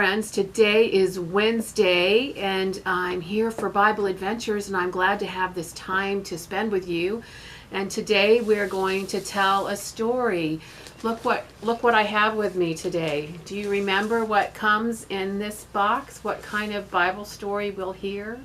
Friends, today is Wednesday and I'm here for Bible Adventures, and I'm glad to have this time to spend with you. And today we're going to tell a story. Look what I have with me today. Do you remember what comes in this box? What kind of Bible story we'll hear?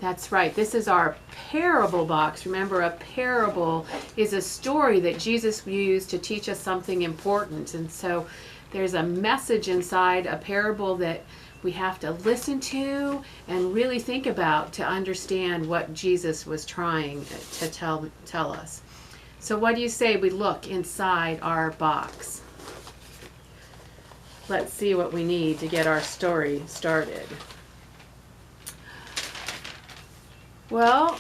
That's right. This is our parable box. Remember, a parable is a story that Jesus used to teach us something important. And so there's a message inside a parable that we have to listen to and really think about to understand what Jesus was trying to tell us. So what do you say we look inside our box? Let's see what we need to get our story started. Well,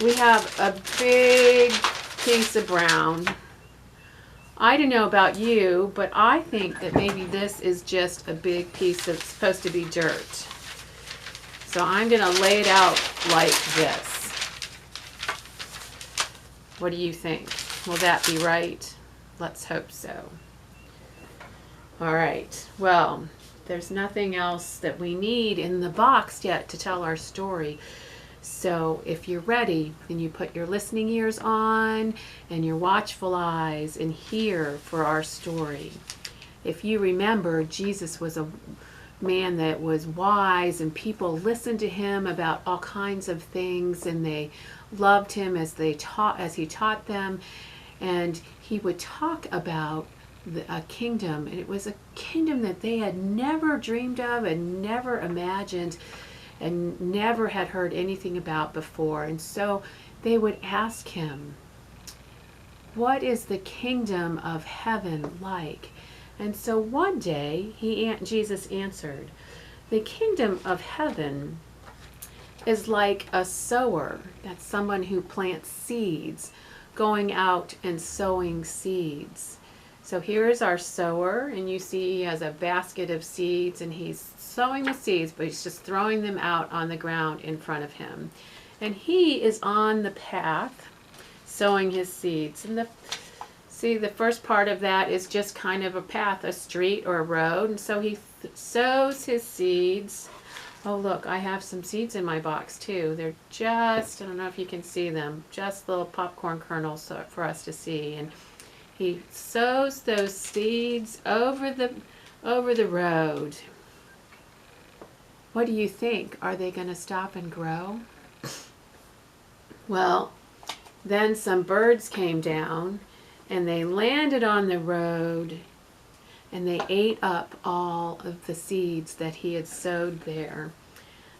we have a big piece of brown. I don't know about you, but I think that maybe this is just a big piece of supposed to be dirt. So I'm going to lay it out like this. What do you think? Will that be right? Let's hope so. All right. Well, there's nothing else that we need in the box yet to tell our story. So if you're ready, then you put your listening ears on and your watchful eyes and hear for our story. If you remember, Jesus was a man that was wise, and people listened to him about all kinds of things, and they loved him as he taught them. And he would talk about a kingdom, and it was a kingdom that they had never dreamed of and never imagined and never had heard anything about before. And so they would ask him, what is the kingdom of heaven like? And so one day Jesus answered, the kingdom of heaven is like a sower. That's someone who plants seeds, going out and sowing seeds. So here's our sower, and you see he has a basket of seeds, and he's sowing the seeds, but he's just throwing them out on the ground in front of him. And he is on the path sowing his seeds. And the first part of that is just kind of a path, a street or a road. And so he sows his seeds. Oh, look, I have some seeds in my box too. They're just, I don't know if you can see them, just little popcorn kernels for us to see. And he sows those seeds over the road. What do you think? Are they going to stop and grow? Well, then some birds came down and they landed on the road, and they ate up all of the seeds that he had sowed there.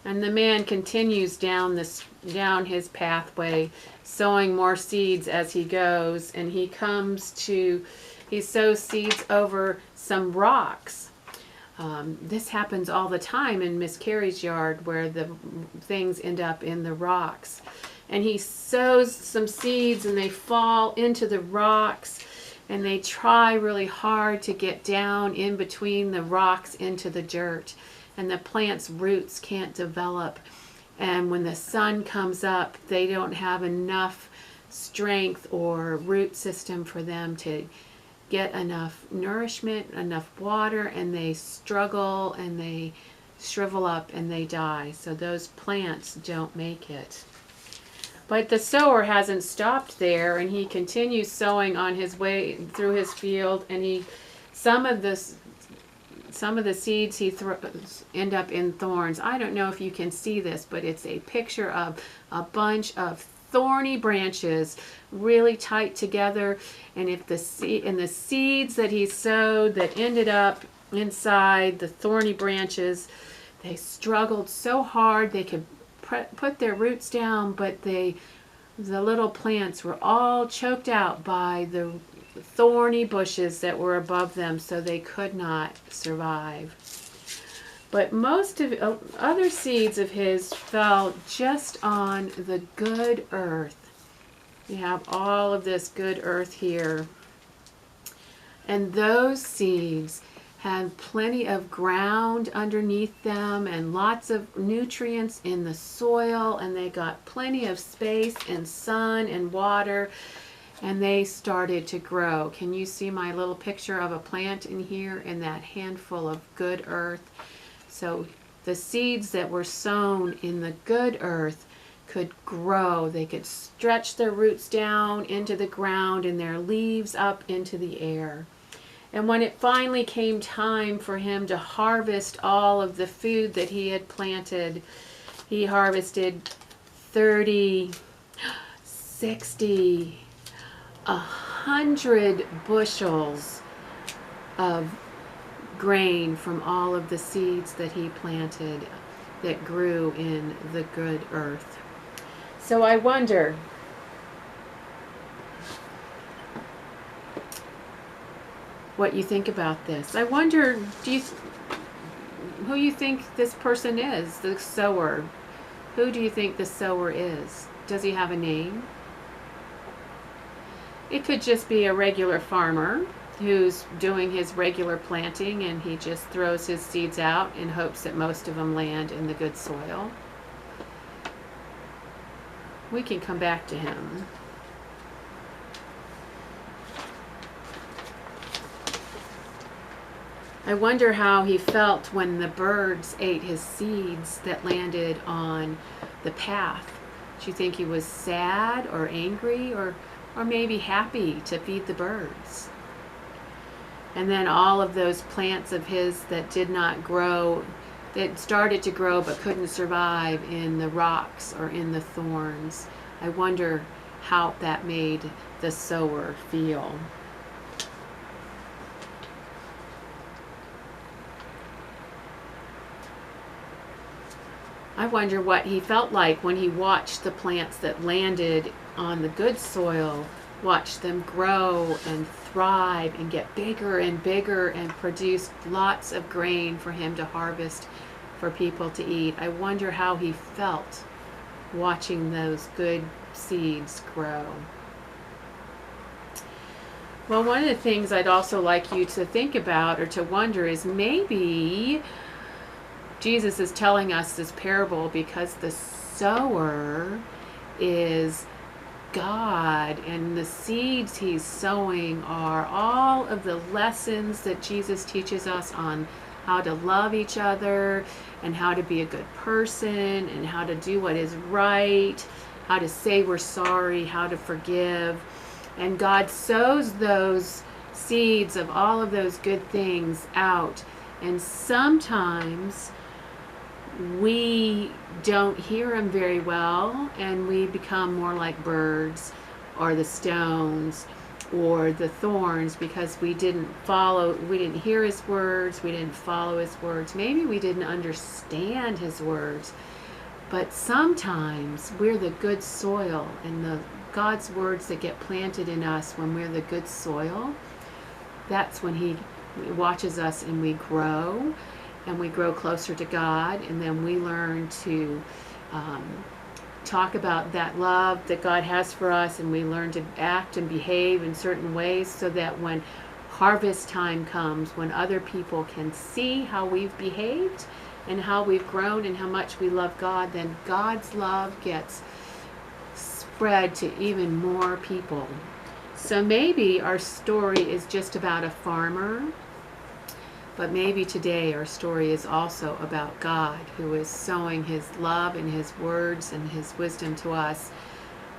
And the man continues down his pathway, sowing more seeds as he goes, and he sows seeds over some rocks. This happens all the time in Miss Carrie's yard, where the things end up in the rocks. And he sows some seeds and they fall into the rocks, and they try really hard to get down in between the rocks into the dirt. And the plant's roots can't develop. And when the sun comes up, they don't have enough strength or root system for them to get enough nourishment, enough water, and they struggle and they shrivel up and they die. So those plants don't make it. But the sower hasn't stopped there, and he continues sowing on his way through his field, and some of the seeds he throws end up in thorns. I don't know if you can see this, but it's a picture of a bunch of thorny branches really tight together. And the seeds that he sowed that ended up inside the thorny branches, they struggled so hard they could put their roots down, but the little plants were all choked out by the thorny bushes that were above them, so they could not survive. But most of other seeds of his fell just on the good earth. We have all of this good earth here, and those seeds had plenty of ground underneath them and lots of nutrients in the soil, and they got plenty of space and sun and water. and they started to grow. Can you see my little picture of a plant in here in that handful of good earth? So the seeds that were sown in the good earth could grow. They could stretch their roots down into the ground and their leaves up into the air. And when it finally came time for him to harvest all of the food that he had planted, he harvested 30, 60, 100 bushels of grain from all of the seeds that he planted that grew in the good earth. So I wonder, what you think about this. I wonder, who you think this person is, the sower? Who do you think the sower is? Does he have a name? It could just be a regular farmer who's doing his regular planting, and he just throws his seeds out in hopes that most of them land in the good soil. We can come back to him. I wonder how he felt when the birds ate his seeds that landed on the path. Do you think he was sad or angry or maybe happy to feed the birds? And then all of those plants of his that did not grow, that started to grow but couldn't survive in the rocks or in the thorns. I wonder how that made the sower feel. I wonder what he felt like when he watched the plants that landed on the good soil, watch them grow and thrive and get bigger and bigger and produce lots of grain for him to harvest for people to eat. I wonder how he felt watching those good seeds grow. Well, one of the things I'd also like you to think about or to wonder is maybe Jesus is telling us this parable because the sower is God, and the seeds he's sowing are all of the lessons that Jesus teaches us on how to love each other and how to be a good person and how to do what is right, how to say we're sorry, how to forgive. And God sows those seeds of all of those good things out, and sometimes we don't hear him very well, and we become more like birds or the stones or the thorns because we didn't hear his words, we didn't follow his words. Maybe we didn't understand his words. But sometimes we're the good soil, and God's words that get planted in us when we're the good soil, that's when he watches us and we grow. And we grow closer to God, and then we learn to talk about that love that God has for us, and we learn to act and behave in certain ways so that when harvest time comes, when other people can see how we've behaved and how we've grown and how much we love God, then God's love gets spread to even more people. So maybe our story is just about a farmer, but maybe today our story is also about God, who is sowing his love and his words and his wisdom to us.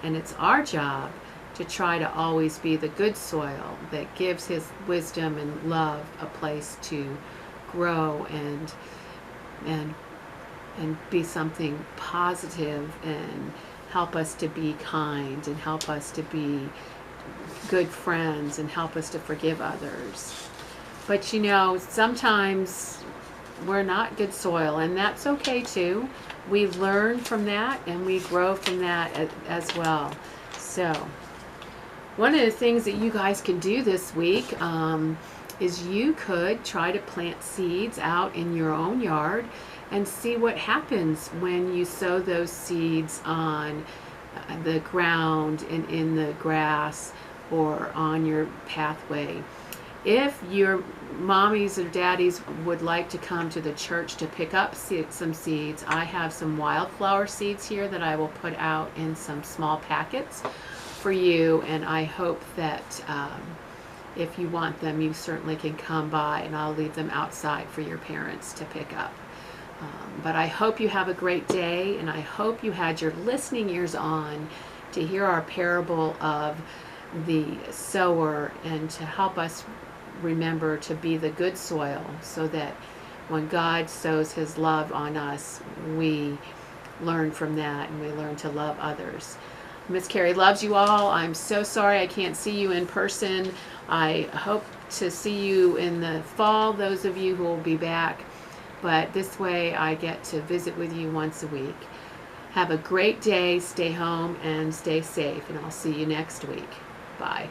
And it's our job to try to always be the good soil that gives his wisdom and love a place to grow and be something positive, and help us to be kind, and help us to be good friends, and help us to forgive others. But sometimes we're not good soil, and that's okay too. We learn from that and we grow from that as well. So one of the things that you guys can do this week is you could try to plant seeds out in your own yard and see what happens when you sow those seeds on the ground and in the grass or on your pathway. If your mommies or daddies would like to come to the church to pick up some seeds, I have some wildflower seeds here that I will put out in some small packets for you, and I hope that if you want them, you certainly can come by, and I'll leave them outside for your parents to pick up. But I hope you have a great day, and I hope you had your listening ears on to hear our parable of the sower, and to help us remember to be the good soil, so that when God sows his love on us, we learn from that and we learn to love others. Miss Carrie loves you all. I'm so sorry I can't see you in person. I hope to see you in the fall, those of you who will be back. But this way I get to visit with you once a week. Have a great day. Stay home and stay safe, and I'll see you next week. Bye.